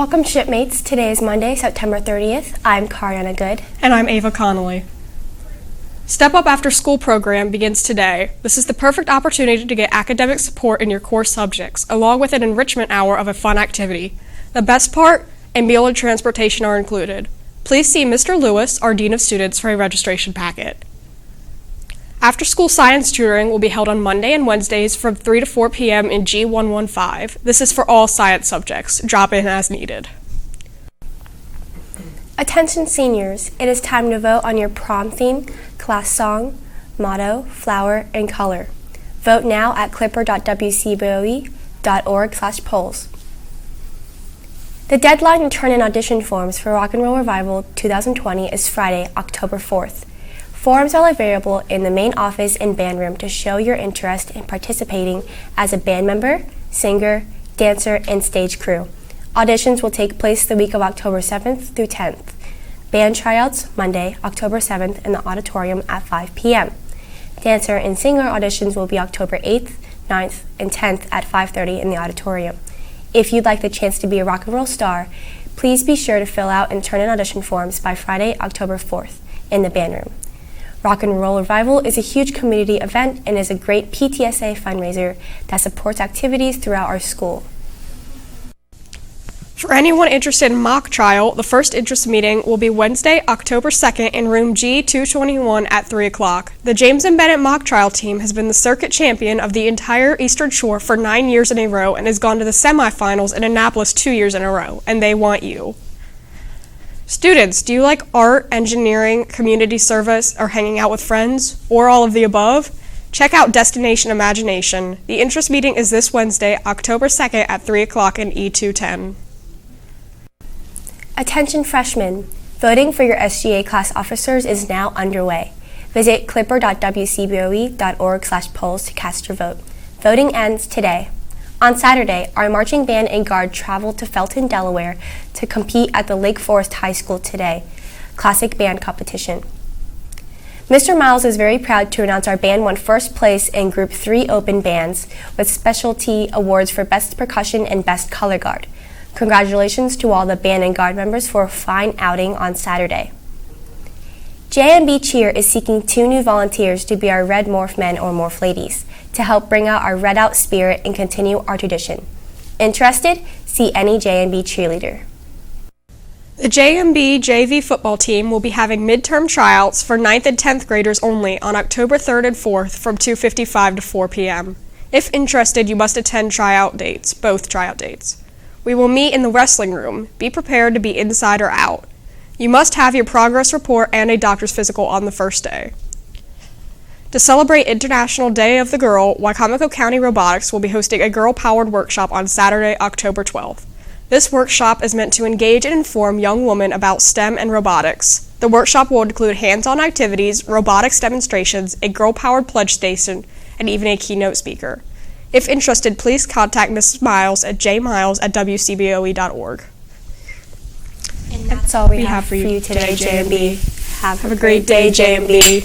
Welcome shipmates. Today is Monday, September 30th. I'm Kariana Good. And I'm Ava Connolly. Step Up After School program begins today. This is the perfect opportunity to get academic support in your core subjects, along with an enrichment hour of a fun activity. The best part, a meal and transportation are included. Please see Mr. Lewis, our Dean of Students, for a registration packet. After-school science tutoring will be held on Monday and Wednesdays from 3 to 4 p.m. in G115. This is for all science subjects. Drop in as needed. Attention seniors, it is time to vote on your prom theme, class song, motto, flower, and color. Vote now at clipper.wcboe.org/polls. The deadline to turn in audition forms for Rock and Roll Revival 2020 is Friday, October 4th. Forms are available in the main office and band room to show your interest in participating as a band member, singer, dancer, and stage crew. Auditions will take place the week of October 7th through 10th. Band tryouts, Monday, October 7th in the auditorium at 5 p.m. Dancer and singer auditions will be October 8th, 9th, and 10th at 5:30 in the auditorium. If you'd like the chance to be a rock and roll star, please be sure to fill out and turn in audition forms by Friday, October 4th in the band room. Rock and Roll Revival is a huge community event and is a great PTSA fundraiser that supports activities throughout our school. For anyone interested in mock trial, the first interest meeting will be Wednesday, October 2nd in room G221 at 3 o'clock. The James and Bennett mock trial team has been the circuit champion of the entire Eastern Shore for 9 years in a row and has gone to the semifinals in Annapolis 2 years in a row, and they want you. Students, do you like art, engineering, community service, or hanging out with friends, or all of the above? Check out Destination Imagination. The interest meeting is this Wednesday, October 2nd at 3 o'clock in E210. Attention freshmen, voting for your SGA class officers is now underway. Visit clipper.wcboe.org/polls to cast your vote. Voting ends today. On Saturday, our marching band and guard traveled to Felton, Delaware to compete at the Lake Forest High School Today Classic Band Competition. Mr. Miles is very proud to announce our band won first place in Group 3 Open Bands with specialty awards for Best Percussion and Best Color Guard. Congratulations to all the band and guard members for a fine outing on Saturday. JMB Cheer is seeking 2 new volunteers to be our Red Morph Men or Morph Ladies to help bring out our Red Out spirit and continue our tradition. Interested? See any JMB cheerleader. The JMB JV football team will be having midterm tryouts for 9th and 10th graders only on October 3rd and 4th from 2:55 to 4 p.m. If interested, you must attend both tryout dates. We will meet in the wrestling room. Be prepared to be inside or out. You must have your progress report and a doctor's physical on the first day. To celebrate International Day of the Girl, Wicomico County Robotics will be hosting a GirlPowered Workshop on Saturday, October 12th. This workshop is meant to engage and inform young women about STEM and robotics. The workshop will include hands-on activities, robotics demonstrations, a girl-powered pledge station, and even a keynote speaker. If interested, please contact Mrs. Miles at jmiles@wcboe.org. And that's all we have for you today, JMB. Have a great day, JMB.